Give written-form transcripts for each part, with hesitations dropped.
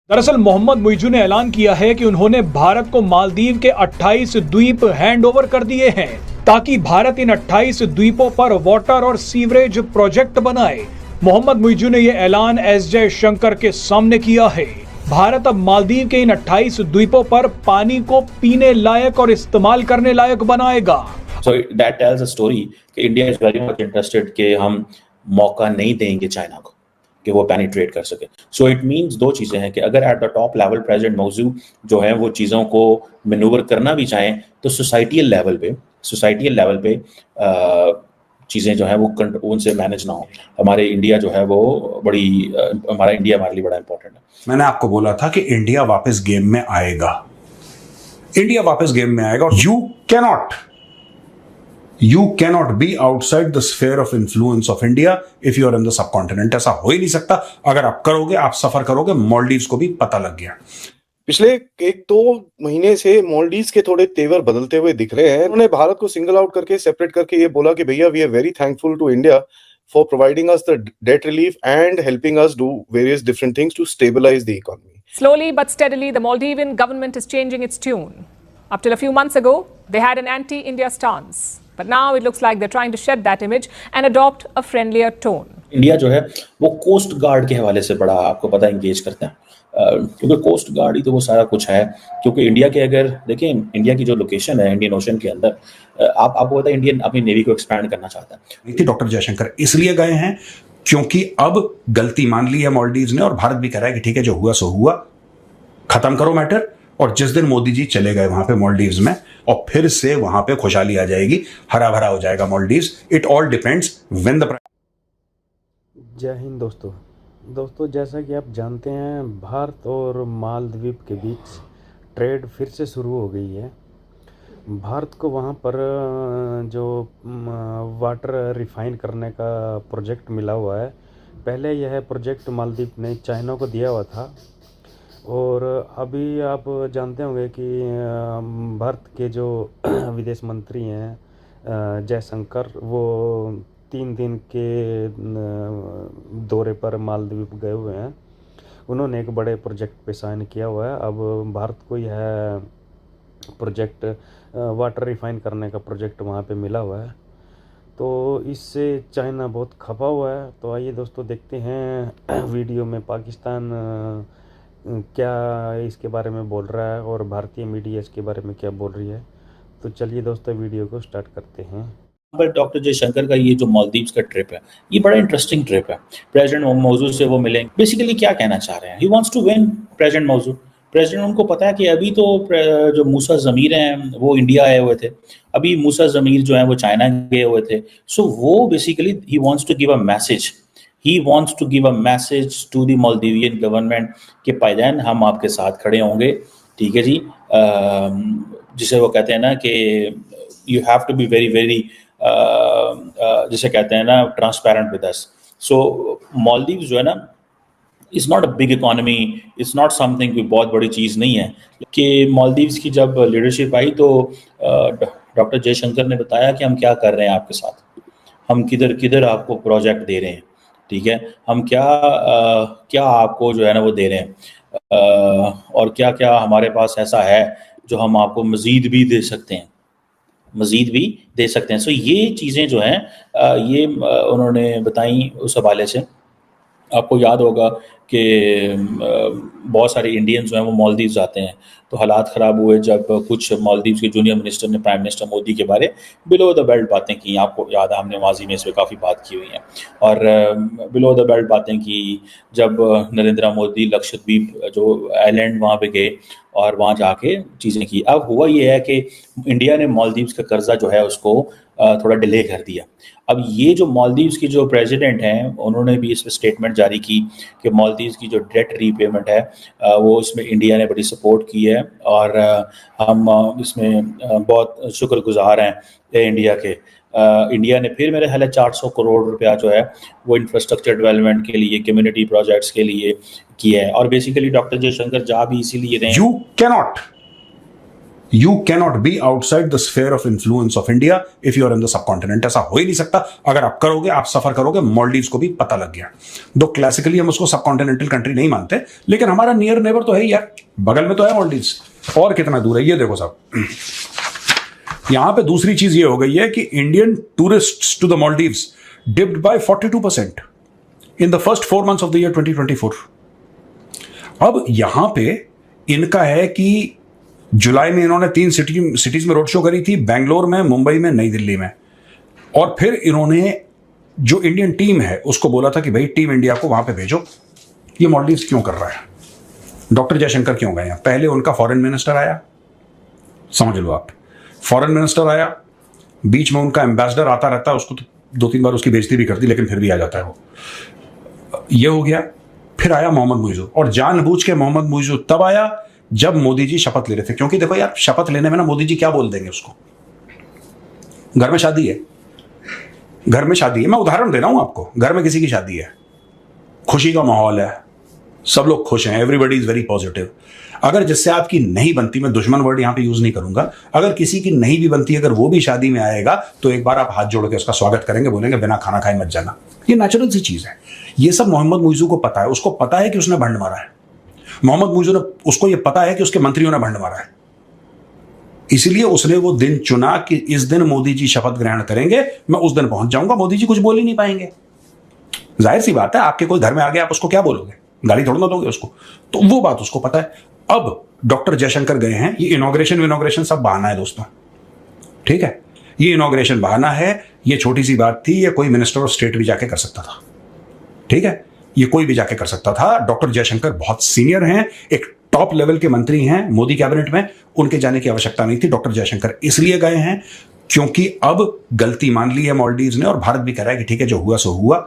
दरअसल मोहम्मद मुइज़ू ने ऐलान किया है कि उन्होंने भारत को मालदीव के 28 द्वीप हैंड ओवर कर दिए हैं ताकि भारत इन 28 द्वीपों पर वाटर और सीवरेज प्रोजेक्ट बनाए। मोहम्मद मुइज़ू ने यह ऐलान एस जयशंकर के सामने किया है। भारत अब मालदीव के इन 28 द्वीपों पर पानी को पीने लायक और इस्तेमाल करने लायक बनाएगा। So that tells a story कि India is very much interested कि हम मौका नहीं देंगे चाइना को कि वो पेनिट्रेट कर सके। सो इट मीन्स दो चीज़ें हैं कि अगर at the top level president मौजू जो है वो चीज़ों को मैनूवर करना भी चाहें तो सोसाइटियल लेवल पे चीज़ें जो है वो उनसे मैनेज ना हो। हमारे इंडिया जो है वो हमारा इंडिया हमारे लिए बड़ा इंपॉर्टेंट है। मैंने आपको बोला था कि इंडिया वापस गेम में आएगा, और you cannot be outside the sphere of influence of India if you are in the subcontinent। ऐसा हो ही नहीं सकता। अगर आप करोगे, आप सफर करोगे। मालदीव्स को भी पता लग गया। पिछले 1-2 महीने से मालदीव्स के थोड़े तेवर बदलते हुए दिख रहे हैं। उन्होंने भारत को सिंगल आउट करके सेपरेट करके ये बोला कि भैया we are very thankful to India for providing us the debt relief and helping us do various different things to stabilise the economy. Slowly but steadily, the Maldivian government is changing its tune. Up till a few months ago, they had an anti-India stance. But now it looks like they're trying to shed that image and adopt a friendlier tone. India जो है वो coast guard के हवाले से बड़ा आपको पता engage करता है, क्योंकि कोस्ट गार्ड ही तो वो सारा कुछ है। क्योंकि इंडिया के अगर देखें, इंडिया की जो लोकेशन है इंडियन ओशन के अंदर, आपको पता है इंडियन अपनी नेवी को एक्सपैंड करना चाहता है। डॉक्टर जयशंकर इसलिए गए हैं क्योंकि अब गलती मान ली है मालदीव्स ने, और भारत भी कह रहा है कि ठीक है जो हुआ सो हुआ, खत्म करो मैटर। और जिस दिन मोदी जी चले गए वहां पे मालदीव्स में, और फिर से वहां पे खुशहाली आ जाएगी, हरा भरा हो जाएगा Maldives. It all depends when the. जय हिंद दोस्तों, जैसा कि आप जानते हैं भारत और मालदीव के बीच ट्रेड फिर से शुरू हो गई है। भारत को वहाँ पर जो वाटर रिफाइन करने का प्रोजेक्ट मिला हुआ है। पहले यह प्रोजेक्ट मालदीव ने चाइना को दिया हुआ था, और अभी आप जानते होंगे कि भारत के जो विदेश मंत्री हैं जयशंकर, वो 3 दिन के दौरे पर मालदीव गए हुए हैं। उन्होंने एक बड़े प्रोजेक्ट पे साइन किया हुआ है। अब भारत को यह प्रोजेक्ट वाटर रिफाइन करने का प्रोजेक्ट वहाँ पे मिला हुआ है, तो इससे चाइना बहुत खपा हुआ है। तो आइए दोस्तों देखते हैं वीडियो में पाकिस्तान क्या इसके बारे में बोल रहा है और भारतीय मीडिया इसके बारे में क्या बोल रही है। तो चलिए दोस्तों वीडियो को स्टार्ट करते हैं। पर डॉक्टर जयशंकर का ये जो मालदीव्स का ट्रिप है, ये बड़ा इंटरेस्टिंग ट्रिप है। प्रेसिडेंट मौजू से वो मिले, बेसिकली क्या कहना चाह रहे हैं, he wants to win president Muizzu. President उनको पता है कि अभी तो जो मूसा ज़मीर हैं वो इंडिया आए हुए थे, अभी मूसा ज़मीर जो है वो चाइना गए हुए थे। सो वो basically he wants to give a message, he wants to give a message to the Maldivian government कि पायदान हम आपके साथ खड़े होंगे, ठीक है जी। जिसे वो कहते हैं ना कि you have to be very very जिसे कहते हैं ना transparent with us. So Maldives जो है ना, is not a big economy, it's not something, कोई बहुत बड़ी चीज़ नहीं है। कि मालदीव्स की जब लीडरशिप आई तो डॉक्टर जयशंकर ने बताया कि हम क्या कर रहे हैं आपके साथ, हम किधर किधर आपको प्रोजेक्ट दे रहे हैं, ठीक है, हम क्या आपको जो है ना वो दे रहे हैं, और क्या क्या हमारे पास ऐसा है जो हम आपको मज़ीद भी दे सकते हैं। सो ये चीज़ें जो हैं ये उन्होंने बताई उस हवाले से। आपको याद होगा कि बहुत सारे इंडियंस जो हैं वो मालदीव्स आते हैं, तो हालात ख़राब हुए जब कुछ मालदीव्स के जूनियर मिनिस्टर ने प्राइम मिनिस्टर मोदी के बारे बिलो द बेल्ट बातें की। आपको याद है, हमने माजी में इस पर काफ़ी बात की हुई है। और बिलो द बेल्ट बातें की जब नरेंद्र मोदी लक्षद्वीप जो आइलैंड वहाँ पे गए और वहाँ जाके चीज़ें की। अब हुआ ये है कि इंडिया ने मालदीव्स का कर्जा जो है उसको थोड़ा डिले कर दिया। अब ये जो मालदीव्स की जो प्रेसिडेंट हैं उन्होंने भी इस पर स्टेटमेंट जारी की कि मालदीव्स की जो डेट रीपेमेंट है वो इसमें इंडिया ने बड़ी सपोर्ट की है, और हम इसमें बहुत शुक्रगुजार हैं इंडिया के। इंडिया ने फिर मेरे ख्याल 400 करोड़ रुपया जो है वो इंफ्रास्ट्रक्चर डेवलपमेंट के लिए, कम्युनिटी प्रोजेक्ट्स के लिए किया है। और बेसिकली डॉक्टर जयशंकर जा भी इसीलिए रहे। You cannot be outside the sphere of influence of India if you are in the subcontinent. ऐसा हो ही नहीं सकता। अगर आप करोगे, आप सफर करोगे। मालदीव्स को भी पता लग गया। दो क्लासिकली हम उसको सबकॉन्टिनेंटल कंट्री नहीं मानते, लेकिन हमारा नियर नेबर तो है ही यार, बगल में तो है मालदीव्स। और कितना दूर है ये देखो साहब। यहां पे दूसरी चीज ये हो गई है कि Indian tourists to the Maldives dipped by 42% in the first 4 months of the year 2024। अब यहां पे इनका है कि जुलाई में इन्होंने 3 सिटीज में रोड शो करी थी, बेंगलोर में, मुंबई में, नई दिल्ली में। और फिर इन्होंने जो इंडियन टीम है उसको बोला था कि भाई टीम इंडिया को वहां पे भेजो। ये मालदीव्स क्यों कर रहा है? डॉक्टर जयशंकर क्यों गए? पहले उनका फॉरेन मिनिस्टर आया, समझ लो आप, फॉरेन मिनिस्टर आया, बीच में उनका एम्बेसडर आता रहता है, उसको तो 2-3 बार उसकी बेइज्जती भी कर दी, लेकिन फिर भी आ जाता है वो। ये हो गया। फिर आया मोहम्मद मुइज़ू, और जानबूझ के मोहम्मद मुइज़ू तब आया जब मोदी जी शपथ ले रहे थे। क्योंकि देखो यार, शपथ लेने में ना मोदी जी क्या बोल देंगे उसको? घर में शादी है, घर में शादी है, मैं उदाहरण दे रहा हूं आपको। घर में किसी की शादी है, खुशी का माहौल है, सब लोग खुश हैं, एवरीबडी इज वेरी पॉजिटिव। अगर जिससे आपकी नहीं बनती, मैं दुश्मन वर्ड यहां पे यूज नहीं करूंगा, अगर किसी की नहीं भी बनती, अगर वो भी शादी में आएगा तो एक बार आप हाथ जोड़ के उसका स्वागत करेंगे, बोलेंगे बिना खाना खाए मत जाना। ये नेचुरल सी चीज है। ये सब मोहम्मद मुइज़ू को पता है। उसको पता है कि उसने भंड मारा है। मोहम्मद मुइज़ू ने, उसको ये पता है कि उसके मंत्रियों ने भंड मारा है। इसलिए उसने वो दिन चुना कि इस दिन मोदी जी शपथ ग्रहण करेंगे, मैं उस दिन पहुंच जाऊंगा, मोदी जी कुछ बोल ही नहीं पाएंगे। जाहिर सी बात है, आपके कोई घर में आ गया, आप उसको क्या बोलोगे? गाली थोड़ा ना दोगे उसको। तो वो बात उसको पता है। अब डॉक्टर जयशंकर गए हैं, ये इनॉग्रेशन सब बहाना है दोस्तों, ठीक है? ये इनॉग्रेशन बहाना है। ये छोटी सी बात थी, ये कोई मिनिस्टर ऑफ स्टेट भी जाके कर सकता था, ठीक है? ये कोई भी जाके कर सकता था। डॉक्टर जयशंकर बहुत सीनियर हैं, एक टॉप लेवल के मंत्री हैं मोदी कैबिनेट में, उनके जाने की आवश्यकता नहीं थी। डॉक्टर जयशंकर इसलिए गए हैं क्योंकि अब गलती मान ली है मालदीव्स ने, और भारत भी कह रहा है कि ठीक है, जो हुआ सो हुआ,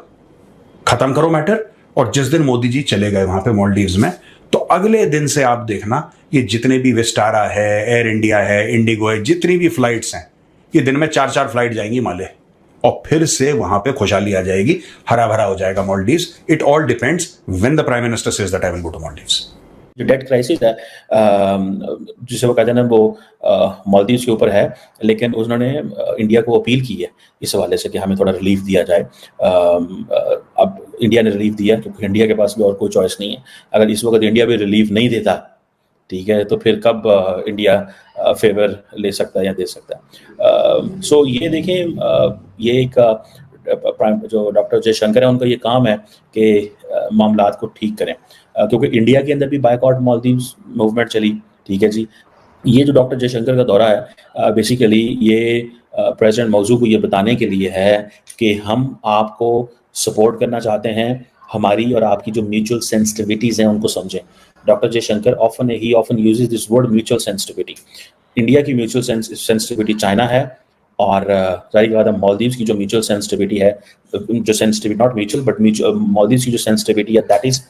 खत्म करो मैटर। और जिस दिन मोदी जी चले गए वहां पे मालदीव्स में, तो अगले दिन से आप देखना, ये जितने भी विस्टारा है, एयर इंडिया है, इंडिगो है, जितनी भी फ्लाइट्स हैं, ये दिन में 4-4 फ्लाइट जाएंगी माले, और फिर से वहां पे खुशहाली आ जाएगी, हरा भरा हो जाएगा Maldives. It all depends when the prime minister says that I will go to Maldives. जो डेट क्राइसिस है, जिसे वो कहते हैं ना, वो मालदीव्स के ऊपर है, लेकिन उन्होंने इंडिया को अपील की है इस हवाले से कि हमें थोड़ा रिलीफ दिया जाए। अब इंडिया ने रिलीफ दिया क्योंकि इंडिया के पास भी और कोई चॉइस नहीं है। अगर इस वक्त इंडिया भी रिलीफ नहीं देता, ठीक है, तो फिर कब इंडिया फेवर ले सकता है या दे सकता है? सो ये देखें, ये एक जो डॉक्टर जयशंकर है, उनका ये काम है कि मामलात को ठीक करें, क्योंकि इंडिया के अंदर भी बायकॉट मालदीव्स मूवमेंट चली, ठीक है जी। ये जो डॉक्टर जयशंकर का दौरा है, बेसिकली ये प्रेसिडेंट मौजू को ये बताने के लिए है कि हम आपको सपोर्ट करना चाहते हैं, हमारी और आपकी जो म्यूचुअल सेंसिटिविटीज़ हैं उनको समझें। Doctor Jaishankar often uses this word mutual sensitivity. India की म्यूचुअल सेंसिटिविटी चाइना है, और जाहिर बात है मालदीव्स की जो म्यूचुअल सेंसिटिविटी है, जो sensitivity not mutual but Maldives की जो सेंसिटिविटी है, दैट इज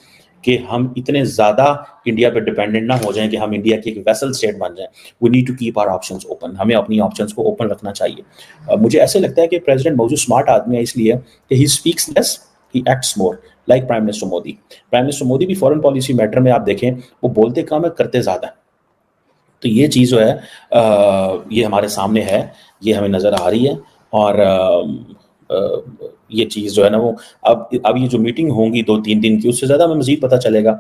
कि हम इतने ज़्यादा इंडिया पे डिपेंडेंट ना हो जाएं कि हम इंडिया की एक वेसल स्टेट बन जाएं। We need to keep our options open. हमें अपनी ऑप्शंस को ओपन रखना चाहिए। मुझे ऐसे लगता है कि प्रेसिडेंट मौजूद स्मार्ट आदमी है, इसलिए कि he speaks less, he acts more, like prime minister Modi. Prime minister Modi भी फॉरेन पॉलिसी मैटर में आप देखें, वो बोलते कम है, करते ज़्यादा है। तो ये चीज़ जो है, ये हमारे सामने है, ये हमें नज़र आ रही है। और ये चीज़ जो है ना, वो अब ये जो मीटिंग होंगी 2-3 दिन की, उससे ज़्यादा हमें मज़ीद पता चलेगा,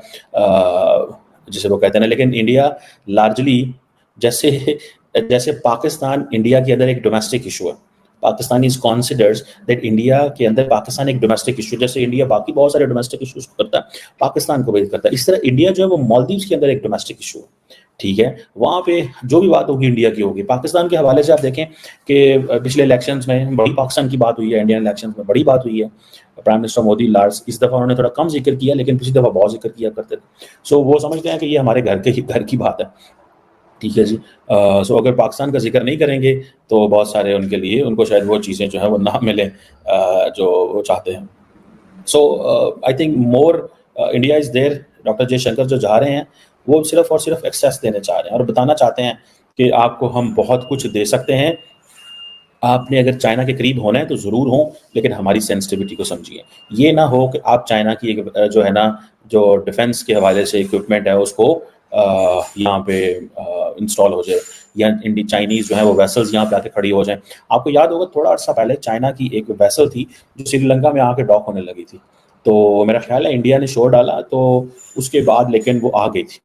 जिसे वो कहते हैं ना। लेकिन इंडिया लार्जली, जैसे पाकिस्तान इंडिया के अंदर एक डोमेस्टिक इशू है, पाकिस्तान इज कॉन्सिडर्स दैट इंडिया के अंदर पाकिस्तान एक डोमेस्टिक इशू, जैसे इंडिया बाकी बहुत सारे डोमेस्टिक इशूज को करता है, पाकिस्तान को भी करता है, इस तरह इंडिया जो है वो मालदीव्स के अंदर एक डोमेस्टिक इशू है, ठीक है। वहाँ पे जो भी बात होगी इंडिया की होगी। पाकिस्तान के हवाले से आप देखें कि पिछले इलेक्शंस में बड़ी पाकिस्तान की बात हुई है, इंडियन इलेक्शंस में बड़ी बात हुई है। प्राइम मिनिस्टर मोदी लार्ज, इस दफ़ा उन्होंने थोड़ा कम जिक्र किया, लेकिन पिछली दफ़ा बहुत जिक्र किया करते थे। सो वो समझते हैं कि ये हमारे घर की बात है, ठीक है जी। सो अगर पाकिस्तान का जिक्र नहीं करेंगे तो बहुत सारे उनके लिए, उनको शायद वो चीज़ें जो है वो ना मिले जो वो चाहते हैं। So I think more India is there. Doctor Jaishankar जो जा रहे हैं, वो सिर्फ और सिर्फ एक्सेस देने चाह रहे हैं और बताना चाहते हैं कि आपको हम बहुत कुछ दे सकते हैं। आपने अगर चाइना के करीब होना है तो ज़रूर हो, लेकिन हमारी सेंसिटिविटी को समझिए। ये ना हो कि आप चाइना की जो है ना, जो डिफेंस के हवाले से इक्विपमेंट है, उसको यहाँ पे इंस्टॉल हो जाए, या चाइनीज जो है वो वेसल्स यहाँ पे आके खड़ी हो जाए। आपको याद होगा थोड़ा अर्सा पहले चाइना की एक वेसल थी जो श्रीलंका में आके डॉक होने लगी थी, तो मेरा ख्याल है इंडिया ने शोर डाला तो उसके बाद लेकिन वो आ गई थी।